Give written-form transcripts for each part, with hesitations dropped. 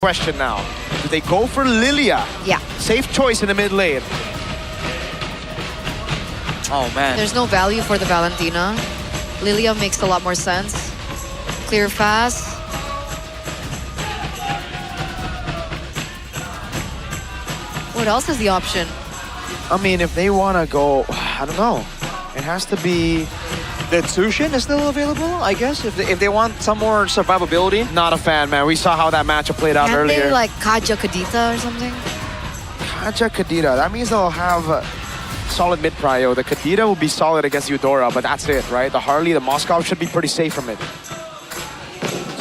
Question now. Do they go for Lilia? Yeah. Safe choice in the mid lane. Oh man. There's no value for the Valentina. Lilia makes a lot more sense. Clear fast. What else is the option? I mean, if they want to go, I don't know. It has to be... The Tsushin is still available, I guess, if they want some more survivability. Not a fan, man. We saw how that matchup played out Can't earlier. they like Kaja Kadita or something? Kaja Kadita. That means they'll have solid mid prio. The Kadita will be solid against Eudora, but that's it, right? The Harley, the Moskov should be pretty safe from it.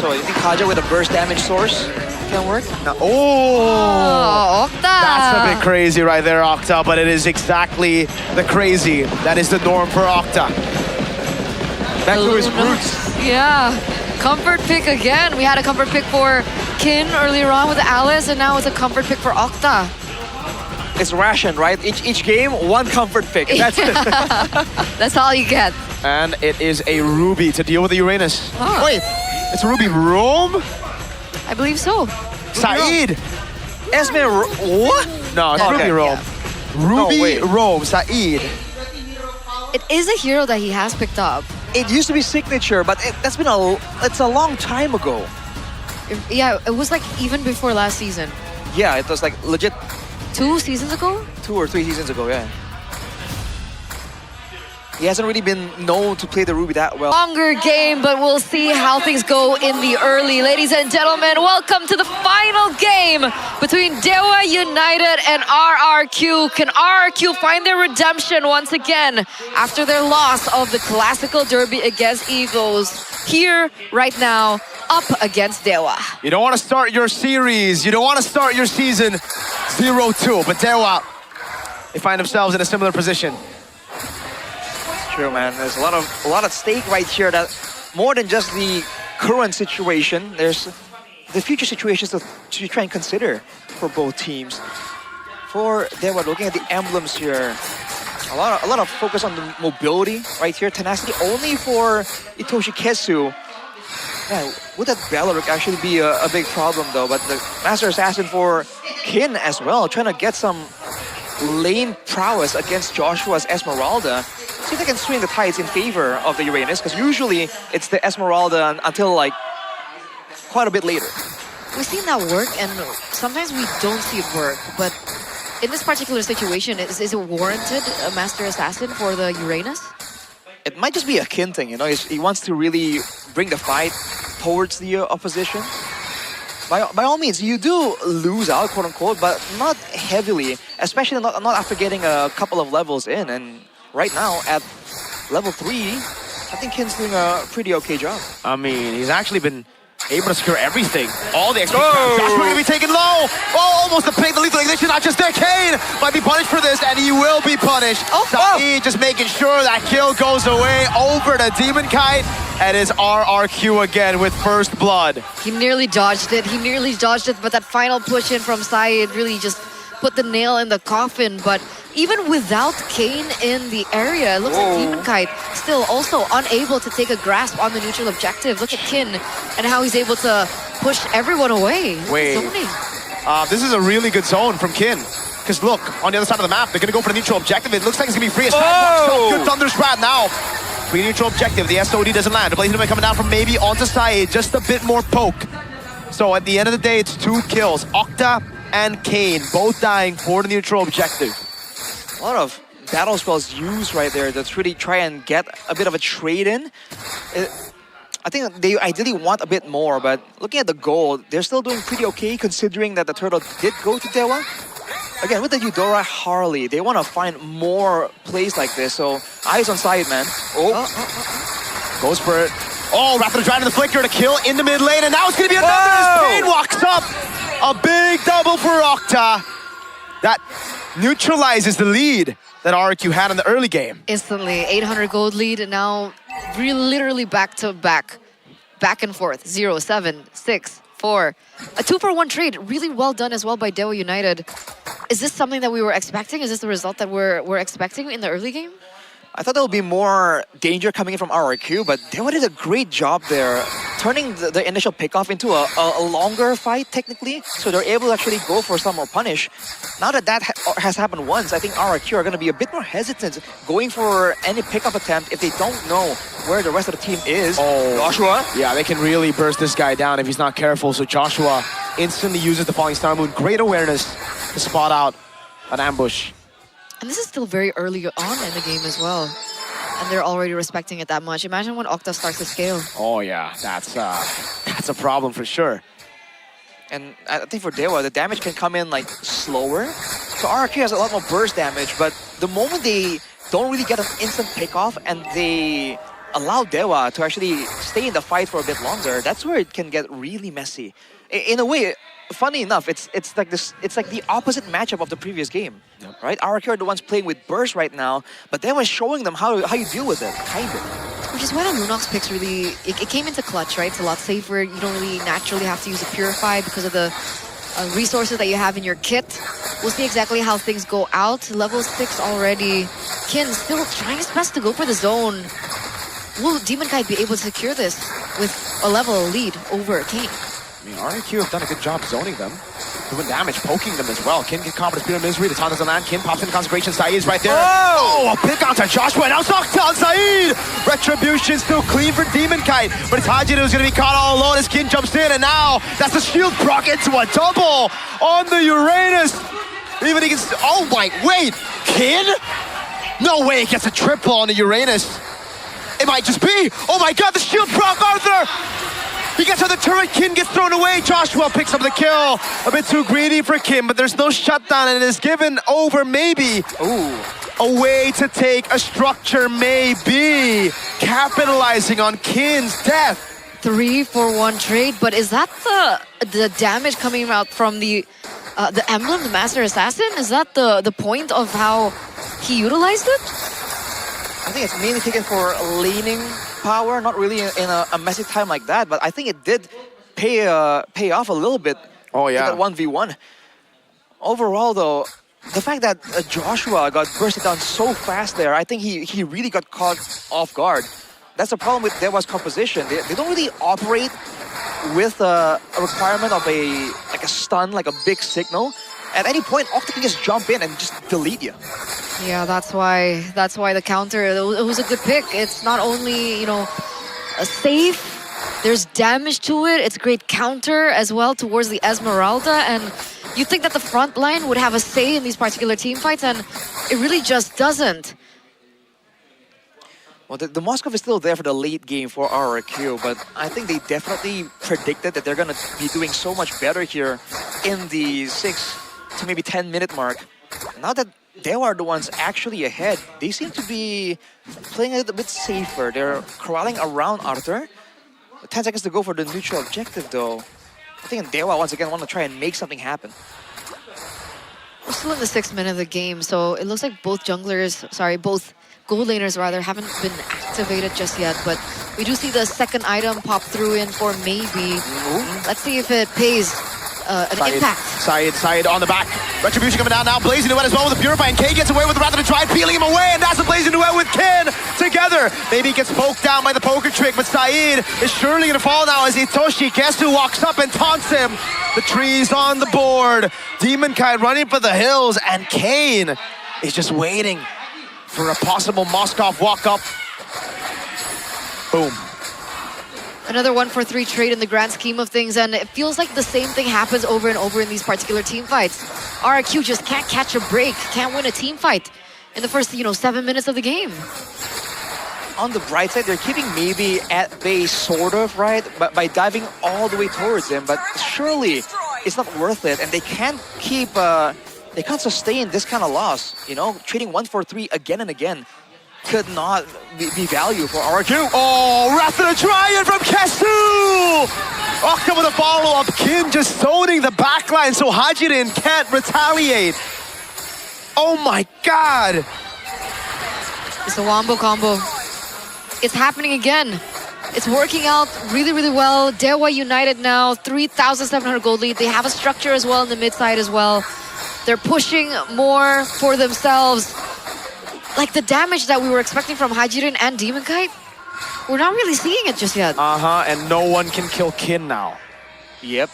So you think Kaja with a burst damage source can work? Now, oh! Octa! That's a bit crazy right there, Octa, but it is exactly the crazy. That is the norm for Octa. Back to his roots. Yeah. Comfort pick again. We had a comfort pick for Kin earlier on with Alice, and now it's a comfort pick for Octa. It's ration, right? Each game, one comfort pick. That's it. That's all you get. And it is a Ruby to deal with the Uranus. Oh. Wait, it's a Ruby Rome? I believe so. Saeed! Esme, what? No, it's Okay, Ruby Rome. Ruby wait. Rome, Saeed. It is a hero that he has picked up. It used to be signature, but it's a long time ago. Yeah, it was like even before last season. Yeah, it was like legit 2 seasons ago? 2 or 3 seasons ago, yeah. He hasn't really been known to play the Ruby that well. Longer game, but we'll see how things go in the early. Ladies and gentlemen, welcome to the final game between Dewa United and Rrq. Can Rrq find their redemption once again after their loss of the Classical Derby against Evos? Here, right now, up against Dewa. You don't want to start your series, you don't want to start your season 0-2, but Dewa, they find themselves in a similar position. True, man. There's a lot at stake right here. That more than just the current situation, there's the future situations to try and consider for both teams. For Dewa, looking at the emblems here, a lot of focus on the mobility right here. Tenacity only for Itoshi Kesu. Yeah, would that Beleric actually be a big problem though? But the Master Assassin for Kin as well, trying to get some lane prowess against Joshua's Esmeralda. See if they can swing the tides in favor of the Uranus, because usually it's the Esmeralda until like quite a bit later. We've seen that work, and sometimes we don't see it work, but in this particular situation, is it warranted a Master Assassin for the Uranus? It might just be a Kin thing, you know. He wants to really bring the fight towards the opposition. By all means, you do lose out, quote unquote, but not heavily, especially not after getting a couple of levels in. And right now, at level 3, I think Kin's doing a pretty okay job. I mean, he's actually been able to secure everything. All the XP traps. Joshua going to be taken low. Oh, almost to pick the lethal ignition. Not just there. Kane might be punished for this, and he will be punished. Saeed just making sure that kill goes away over the Demon Kite. And it's Rrq again with first blood. He nearly dodged it. He nearly dodged it, but that final push in from Saeed really just put the nail in the coffin. But even without Kane in the area, it looks like Demon Kite still also unable to take a grasp on the neutral objective. Look at Kin and how he's able to push everyone away. Wait. Zoning. This is a really good zone from Kin. Because look, on the other side of the map, they're going to go for the neutral objective. It looks like it's going to be free. Good Thunder Strat now. Free neutral objective. The SOD doesn't land. The Blaze coming down from maybe onto Saeed. Just a bit more poke. So at the end of the day, it's 2 kills. Octa and Kane both dying for the neutral objective. A lot of battle spells used right there to really try and get a bit of a trade in. I think they ideally want a bit more, but looking at the gold, they're still doing pretty okay considering that the turtle did go to Dewa. Again, with the Eudora Harley, they want to find more plays like this, so eyes on side, man. Goes for it. Oh, Raptor driving the flicker to kill in the mid lane, and now it's going to be another as Kane walks up. A big double for Octa. That neutralizes the lead that Rrq had in the early game. Instantly, 800 gold lead, and now literally back to back. Back and forth, 0, 7, 6, 4. A 2-for-1 trade, really well done as well by Dewa United. Is this something that we were expecting? Is this the result that we're expecting in the early game? I thought there would be more danger coming in from Rrq, but Dewa did a great job there turning the initial pickoff into a longer fight, technically. So they're able to actually go for some more punish. Now that that has happened once, I think Rrq are going to be a bit more hesitant going for any pickup attempt if they don't know where the rest of the team is. Oh. Joshua? Yeah, they can really burst this guy down if he's not careful. So Joshua instantly uses the Falling Star Moon. Great awareness to spot out an ambush. And this is still very early on in the game as well. And they're already respecting it that much. Imagine when Octa starts to scale. Oh yeah, that's a problem for sure. And I think for Dewa, the damage can come in like slower. So Rrq has a lot more burst damage, but the moment they don't really get an instant pickoff and they allow Dewa to actually stay in the fight for a bit longer, that's where it can get really messy. In a way, funny enough, it's like this. It's like the opposite matchup of the previous game, right? Rrq are the ones playing with burst right now, but Dewa is showing them how you deal with it, kind of. Which is why the Lunox picks really, it came into clutch, right? It's a lot safer. You don't really naturally have to use a Purify because of the resources that you have in your kit. We'll see exactly how things go out. Level 6 already. Kin still trying his best to go for the zone. Will Demon Kite be able to secure this with a level lead over Kane? I mean, Rrq have done a good job zoning them, doing damage, poking them as well. Kin can combo the Spirit of Misery, the taunt doesn't land. Kin pops in concentration, Saeed is right there. Oh, a pick onto Joshua, now knockdown Saeed! Retribution still clean for Demon Kite, but it's Hajide who's gonna be caught all alone as Kin jumps in, and now that's a shield proc into a double on the Uranus. Even he can, oh my, wait, Kin? No way he gets a triple on the Uranus. It might just be, oh my god, the shield proc, Arthur! He gets on the turret, Kin gets thrown away. Joshua picks up the kill. A bit too greedy for Kim, but there's no shutdown and it is given over maybe. Ooh, a way to take a structure maybe. Capitalizing on Kin's death. 3-for-1 trade, but is that the damage coming out from the emblem, the Master Assassin? Is that the point of how he utilized it? I think it's mainly taken for leaning power, not really in a messy time like that, but I think it did pay off a little bit. Oh yeah. That 1v1. Overall though, the fact that Joshua got bursted down so fast there, I think he really got caught off guard. That's the problem with Dewa's composition. They don't really operate with a requirement of a stun, like a big signal. At any point, Octa can just jump in and just delete you. Yeah, that's why the counter, it was a good pick. It's not only, a safe, there's damage to it, it's great counter as well towards the Esmeralda, and you think that the front line would have a say in these particular team fights, and it really just doesn't. Well, the Moskov is still there for the late game for Rrq, but I think they definitely predicted that they're going to be doing so much better here in the 6 to maybe 10-minute mark. Now that they are the ones actually ahead, they seem to be playing a little bit safer. They're corralling around Arthur. 10 seconds to go for the neutral objective though. I think Dewa once again want to try and make something happen. We're still in the 6th minute of the game, so it looks like both gold laners rather, haven't been activated just yet, but we do see the second item pop through in for maybe. Let's see if it pays an impact. Saeed on the back. Retribution coming down now. Blazing Duet as well with the Purify, and K gets away with the Wrath of the Tribe, peeling him away, and that's a Blazing Duet with Kin together. Maybe he gets poked down by the poker trick, but Saeed is surely gonna fall now as Itoshi Kesu walks up and taunts him. The tree's on the board. Demon Kite running for the hills, and Kane is just waiting for a possible Moskov walk-up. Boom. Another 1-for-3 trade in the grand scheme of things, and it feels like the same thing happens over and over in these particular team fights. Rrq just can't catch a break, can't win a team fight in the first, 7 minutes of the game. On the bright side, they're keeping maybe at bay, sort of, right? But by diving all the way towards him, but surely it's not worth it, and they can't keep, they can't sustain this kind of loss, Trading 1-for-3 again and again could not be value for Rrq. Oh, Wrath of the Triad from Kesu! Octa with a follow-up. Kin just zoning the backline so Hajirin can't retaliate. Oh my god! It's a wombo combo. It's happening again. It's working out really, really well. Dewa United now, 3,700 gold lead. They have a structure as well in the mid side as well. They're pushing more for themselves. Like the damage that we were expecting from Hajirin and Demon Kite, We're not really seeing it just yet. And no one can kill Kin now. Yep.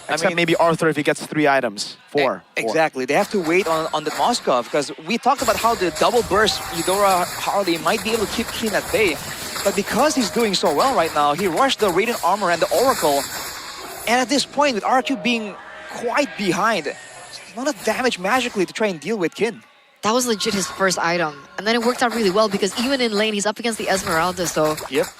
Except maybe Arthur if he gets 3 items. 4. Exactly. They have to wait on the Moskov because we talked about how the double burst Eudora Harley might be able to keep Kin at bay. But because he's doing so well right now, he rushed the Radiant Armor and the Oracle. And at this point, with Rrq being quite behind, it's not a damage magically to try and deal with Kin. That was legit his first item. And then it worked out really well because even in lane, he's up against the Esmeralda, so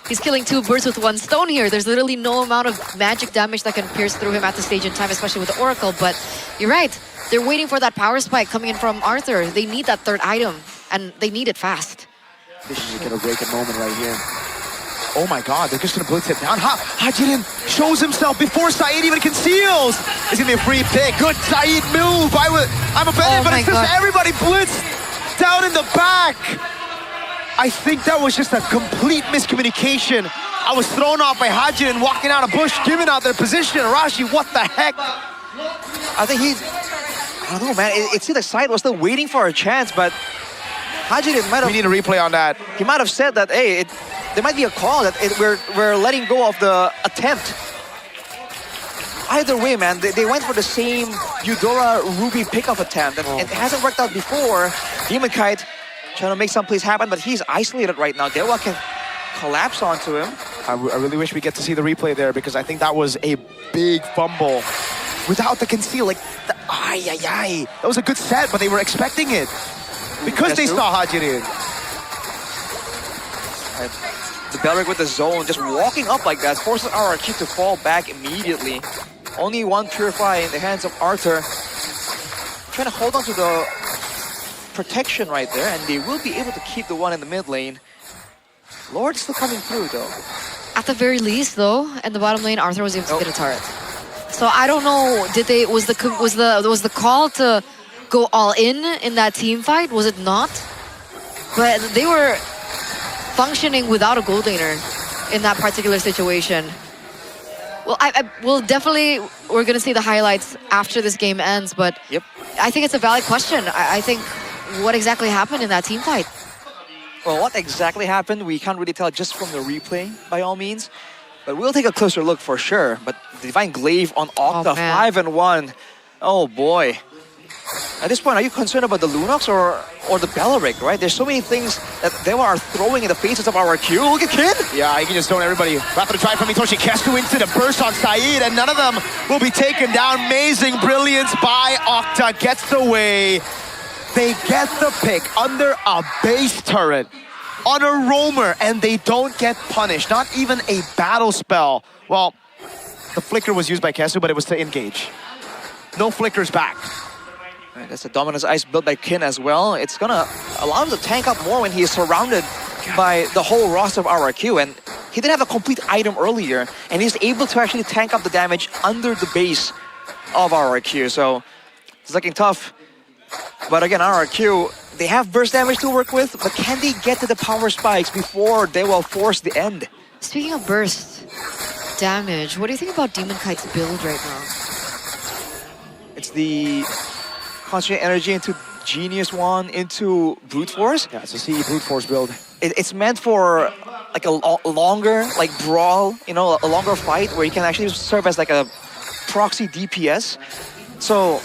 he's killing 2 birds with 1 stone here. There's literally no amount of magic damage that can pierce through him at this stage in time, especially with the Oracle. But you're right. They're waiting for that power spike coming in from Arthur. They need that 3rd item, and they need it fast. This is gonna break a moment right here. Oh my god, they're just gonna blitz it down. Hajirin shows himself before Saeed even conceals. It's gonna be a free pick. Good Saeed move. I'm offended, but it's just everybody blitzed down in the back. I think that was just a complete miscommunication. I was thrown off by Hajirin walking out of bush, giving out their position. Arashi, what the heck? I think I don't know, man. It seemed like Saeed was still waiting for a chance, but Hajirin might have... We need a replay on that. He might have said that, hey, there might be a call that we're letting go of the attempt. Either way, man, they went for the same Eudora Ruby pickup attempt, and it hasn't worked out before. Demon Kite trying to make some plays happen, but he's isolated right now. Dewa can collapse onto him. I really wish we get to see the replay there because I think that was a big fumble. Without the conceal, like, that was a good set, but they were expecting it. Because they saw Hajirin. The Belric with the zone, just walking up like that, forces Rrq to fall back immediately. Only 1 Purify in the hands of Arthur. Trying to hold on to the protection right there, and they will be able to keep the one in the mid lane. Lord's still coming through, though. At the very least, though, in the bottom lane, Arthur was able to get a turret. So I don't know, was the call to go all in that team fight? Was it not? But they were functioning without a gold laner in that particular situation. Well, we're gonna see the highlights after this game ends, but I think it's a valid question. I think what exactly happened in that team fight? Well, what exactly happened, we can't really tell just from the replay, by all means. But we'll take a closer look for sure. But Divine Glaive on Octa, 5-1. Oh boy. At this point, are you concerned about the Lunox or the Belric, right? There's so many things that they are throwing in the faces of our Rrq. Look at Kid! Yeah, he can just stone everybody. About to try from Itoshi Kesu into the burst on Saeed, and none of them will be taken down. Amazing brilliance by Octa. Gets away. They get the pick under a base turret on a roamer, and they don't get punished. Not even a battle spell. Well, the flicker was used by Kesu, but it was to engage. No flickers back. Right, that's a Dominus Ice built by Kin as well. It's gonna allow him to tank up more when he is surrounded by the whole roster of Rrq. And he didn't have a complete item earlier, and he's able to actually tank up the damage under the base of Rrq. So it's looking tough. But again, Rrq, they have burst damage to work with, but can they get to the power spikes before they will force the end? Speaking of burst damage, what do you think about Demon Kite's build right now? It's the concentrate energy into Genius Wand into Brute Force. Yeah, it's a CE Brute Force build. It's meant for like a longer, like brawl, you know, a longer fight where you can actually serve as like a proxy DPS. So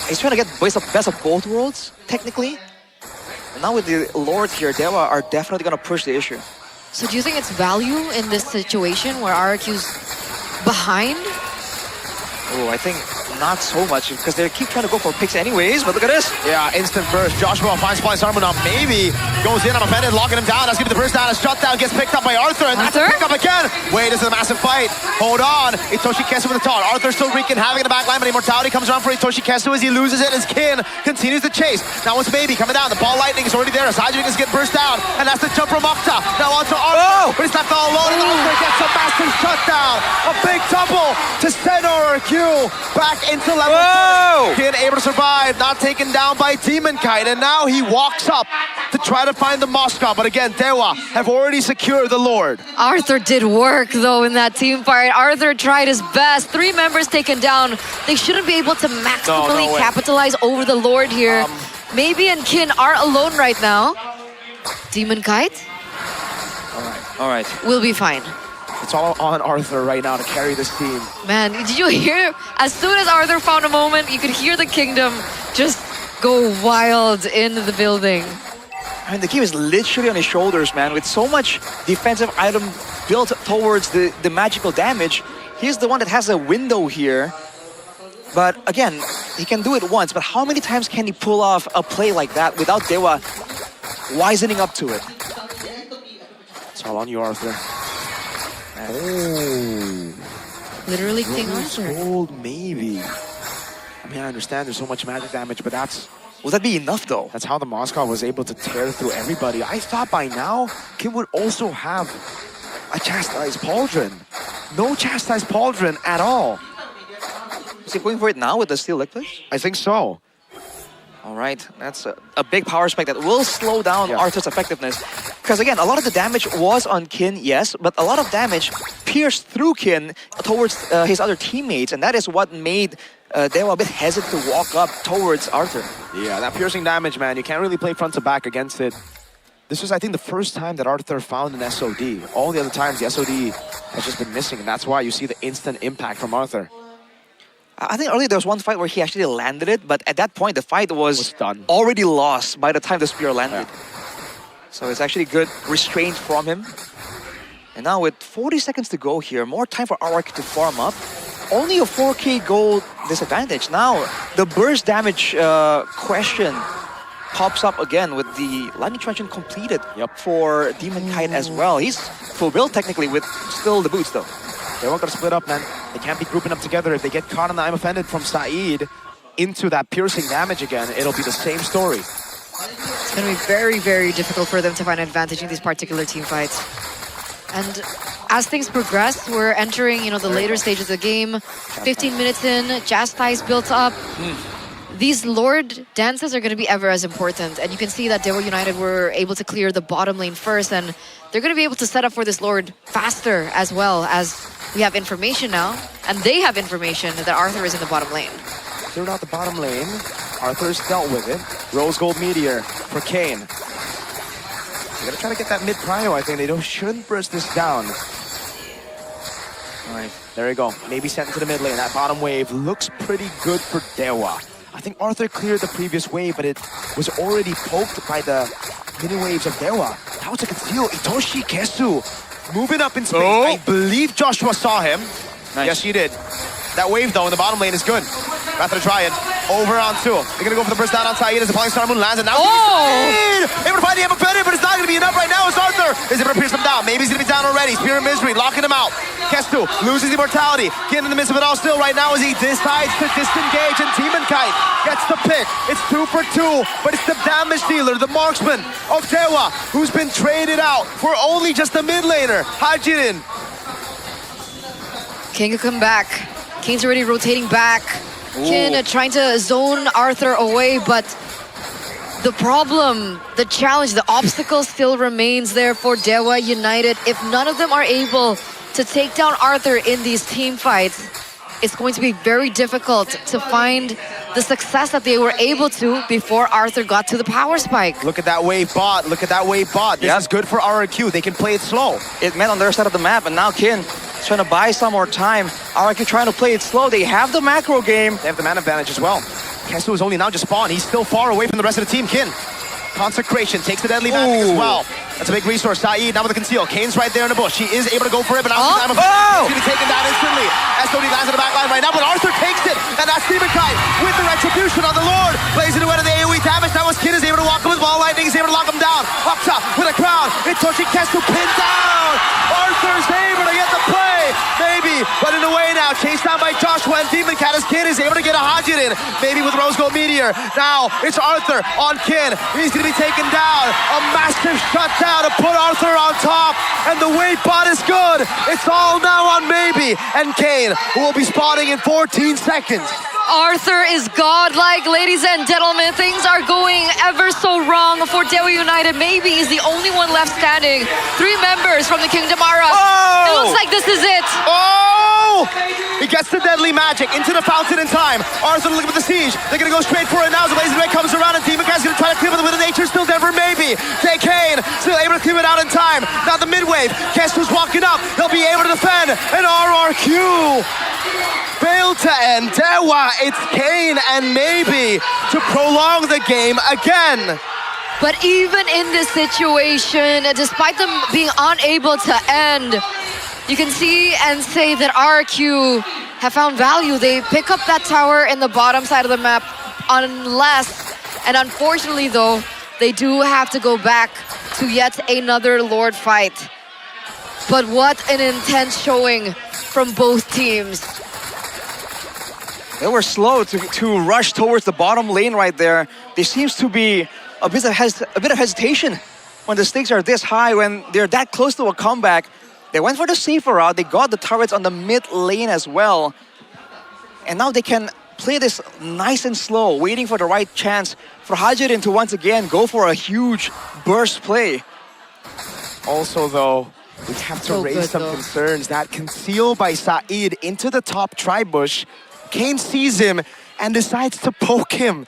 he's trying to get best of both worlds, technically. And now with the Lord here, Dewa are definitely going to push the issue. So do you think it's value in this situation where Rrq's behind? Oh, I think not so much because they keep trying to go for picks anyways, but look at this. Yeah, instant burst. Joshua finds Splice Armor now. Maybe goes in. I'm offended, locking him down. Let's give it the burst down. A shutdown gets picked up by Arthur, and that's a pick up again. Wait, this is a massive fight. Hold on. Itoshi Kesu with the taunt. Arthur still wreaking havoc in the back line, but Immortality comes around for Itoshi Kesu as he loses it. As Kin continues to chase. Now it's Baby coming down. The ball lightning is already there. Asajin is getting burst down, and that's the jump from Octa. Now onto Arthur, but he's left all alone, and Arthur gets a massive shutdown. A big tumble to send Rrq back into level. Kin able to survive, not taken down by Demon Kite, and now he walks up to try to find the Moskov. But again, Dewa have already secured the Lord. Arthur did work though in that team fight. Arthur tried his best. 3 members taken down. They shouldn't be able to maximally capitalize over the Lord here. Maybe and Kin are alone right now. Demon Kite. All right. All right. we'll be fine. It's all on Arthur right now to carry this team. Man, did you hear? As soon as Arthur found a moment, you could hear the kingdom just go wild in the building. I mean, the game is literally on his shoulders, man. With so much defensive item built towards the magical damage, he's the one that has a window here. But again, he can do it once, but how many times can he pull off a play like that without Dewa wisening up to it? It's all on you, Arthur. Oh. Literally King Rose Arthur. gold, maybe. I mean, I understand there's so much magic damage, but Will that be enough though? that's how the Moscow was able to tear through everybody. I thought by now, Kim would also have a Chastised Pauldron. No Chastised Pauldron at all. Is he going for it now with the Steel Eclipse? I think so. All right, that's a big power spike that will slow down Yeah. Arthur's effectiveness. Because again, a lot of the damage was on Kin, yes, but a lot of damage pierced through Kin towards his other teammates, and that is what made Dewa a bit hesitant to walk up towards Arthur. Yeah, that piercing damage, man, you can't really play front to back against it. This was, I think, the first time that Arthur found an SOD. All the other times, the SOD has just been missing, and that's why you see the instant impact from Arthur. I think earlier there was one fight where he actually landed it, but at that point the fight was done. already lost by the time the spear landed. So it's actually good restraint from him. And now with 40 seconds to go here, more time for Rrq to farm up. Only a 4k gold disadvantage. Now the burst damage question pops up again with the lightning transient completed for Demon Kite as well. He's full build technically with still the boots though. They won't gotta split up, man. They can't be grouping up together. If they get caught on the I'm offended from Saeed into that piercing damage again, it'll be the same story. It's going to be very, very difficult for them to find an advantage in these particular team fights. And as things progress, we're entering, the later stages of the game. 15 minutes in, Chastise built up. These Lord dances are going to be ever as important. And you can see that Dewa United were able to clear the bottom lane first. And they're going to be able to set up for this Lord faster as well, as we have information now. And they have information that Arthur is in the bottom lane. Cleared out the bottom lane. Arthur's dealt with it. Rose Gold Meteor for Kane. They're gonna try to get that mid prio, I think. They shouldn't burst this down. All right, there you go. Maybe sent into the mid lane. That bottom wave looks pretty good for Dewa. I think Arthur cleared the previous wave, but it was already poked by the mini waves of Dewa. Now it's a conceal. Itoshi Kesu moving up in space. Oh. I believe Joshua saw him. Nice. Yes, he did. That wave, though, in the bottom lane is good. Rather try it. Over on two. They're gonna go for the burst down on Saeed as the Falling Star Moon lands, and now Saeed! Able to find the Emma, but it's not gonna be enough right now as Arthur is able to pierce him down. Maybe he's gonna be down already. Spear of Misery, locking him out. Kestu loses immortality. Getting in the midst of it all still right now as he decides to disengage, and Demon Kite gets the pick. It's 2 for 2, but it's the damage dealer, the marksman of Dewa, who's been traded out for only just a mid laner, Hajirin. King could come back. King's already rotating back. Kin trying to zone Arthur away, but the problem, the challenge, the obstacle still remains there for Dewa United. If none of them are able to take down Arthur in these team fights, it's going to be very difficult to find the success that they were able to before Arthur got to the power spike. Look at that wave bot. Look at that wave bot. This is good for Rrq. They can play it slow. It meant on their side of the map, and now Kin is trying to buy some more time. Rrq trying to play it slow. They have the macro game. They have the man advantage as well. Kesu is only now just spawned. He's still far away from the rest of the team. Kin. Consecration takes the deadly magic as well. That's a big resource. Saeed now with the conceal. Kane's right there in the bush. He is able to go for it, but now he's going to be taken down instantly. SOD lands in the back line right now, but Arthur takes it, and that's Demon Kite with the retribution on the Lord. Plays into the AoE damage. Now his Kin is able to walk him with ball lightning. He's able to lock him down. Up top with a crown. Itoshi Kesu pinned down. Arthur's able to get the play. Maybe, but in a way now. Chased down by Joshua, and Demon Cat. His Kin is able to get a Hajirin. Maybe with Rose Gold Meteor. Now it's Arthur on Kin. He's going to be taken down. A massive shutdown to put Arthur on top, and the wave bot is good. It's all now on Maybe and Kane, who will be spawning in 14 seconds. Arthur is godlike, ladies and gentlemen. Things are going ever so wrong for Dewa United. Maybe is the only one left standing. 3 members from the Kingdom are up. It looks like this is it. Oh! He gets the deadly magic into the fountain in time. Arthur looking for the siege. They're gonna go straight for it now. The Blazing Ray comes around and Demon Guy's gonna try to clear with the nature. Still Denver, maybe. Kane still able to clear it out in time. Now the mid-wave. Guess who's walking up? They'll be able to defend. And Rrq failed to end. Dewa, it's Kane and maybe to prolong the game again. But even in this situation, despite them being unable to end, you can see and say that Rrq have found value. They pick up that tower in the bottom side of the map unless, and unfortunately though, they do have to go back to yet another Lord fight. But what an intense showing from both teams. They were slow to rush towards the bottom lane right there. There seems to be a bit of hesitation when the stakes are this high, when they're that close to a comeback. They went for the safer route. They got the turrets on the mid lane as well. And now they can play this nice and slow, waiting for the right chance for Hajirin to once again go for a huge burst play. Also though, we have to raise some concerns. That conceal by Saeed into the top tri-bush. Kane sees him and decides to poke him.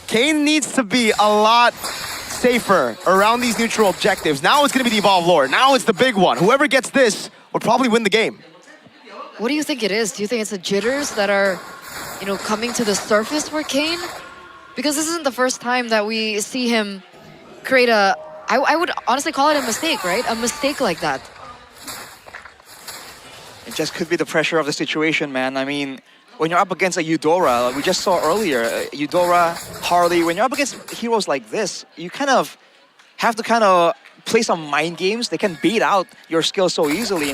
Kane needs to be a lot safer around these neutral objectives. Now it's going to be the Evolved Lord. Now it's the big one. Whoever gets this will probably win the game. What do you think it is? Do you think it's the jitters that are, coming to the surface for Kane? Because this isn't the first time that we see him create I would honestly call it a mistake, right? A mistake like that. It just could be the pressure of the situation, man. I mean, when you're up against a Eudora, like we just saw earlier, Eudora, Harley, when you're up against heroes like this, you kind of have to play some mind games. They can beat out your skills so easily.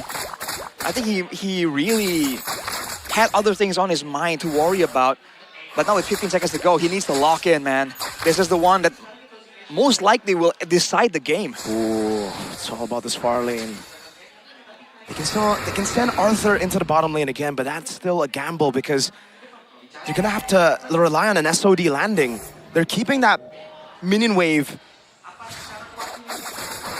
I think he really had other things on his mind to worry about. But now with 15 seconds to go, he needs to lock in, man. This is the one that most likely will decide the game. Ooh, it's all about this far lane. They can send Arthur into the bottom lane again, but that's still a gamble because you're gonna have to rely on an SOD landing. They're keeping that minion wave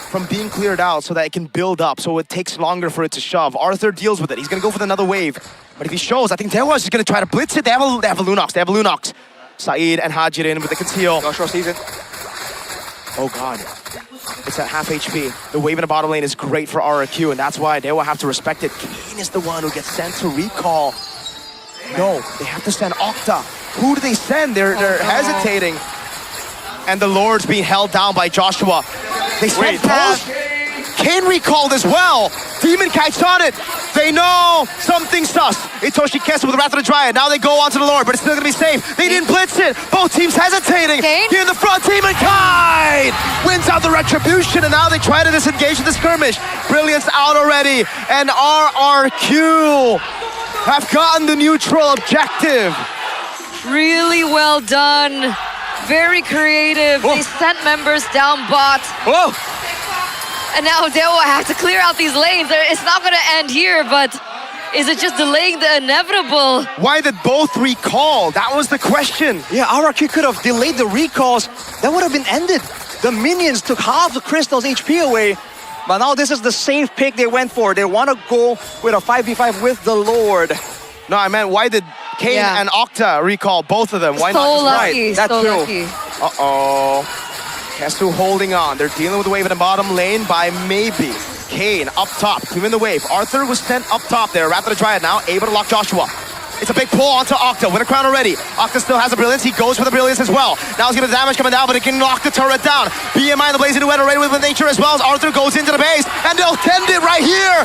from being cleared out so that it can build up, so it takes longer for it to shove. Arthur deals with it. He's gonna go for another wave. But if he shows, I think Dewa is gonna try to blitz it. They have a Lunox. They have a Lunox. Saeed and Hajirin with the conceal. Joshua sees it. Oh God. It's at half HP. The wave in the bottom lane is great for Rrq, and that's why they will have to respect it. Kane is the one who gets sent to recall. No, they have to send Octa. Who do they send? They're hesitating. And the Lord's being held down by Joshua. They sent both. Kane recalled as well. Demon Kite's on it. They know something sus. Itoshi Kesa with the Wrath of the Dryad. Now they go on to the Lord, but it's still gonna be safe. They didn't blitz it. Both teams hesitating. Kane? Here in the front, Demon Kite wins out the retribution, and now they try to disengage in the skirmish. Brilliance out already, and Rrq have gotten the neutral objective. Really well done. Very creative. Whoa. They sent members down bot. Whoa! And now Dewa have to clear out these lanes. It's not going to end here, but is it just delaying the inevitable? Why did both recall? That was the question. Yeah, Rrq could have delayed the recalls. That would have been ended. The minions took half the Crystal's HP away. But now this is the safe pick they went for. They want to go with a 5v5 with the Lord. No, I meant why did Kane and Octa recall both of them? Why not just lucky, right? so lucky. Uh-oh. Kesu holding on. They're dealing with the wave in the bottom lane by maybe. Kane up top, clearing the wave. Arthur was sent up top there. Wrath of the Dryad now, able to lock Joshua. It's a big pull onto Octa. Win a crown already. Octa still has a brilliance. He goes for the brilliance as well. Now he's getting the damage coming down, but it can knock the turret down. BMI, the Blazing Duet already with nature as well as Arthur goes into the base, and they'll end it right here.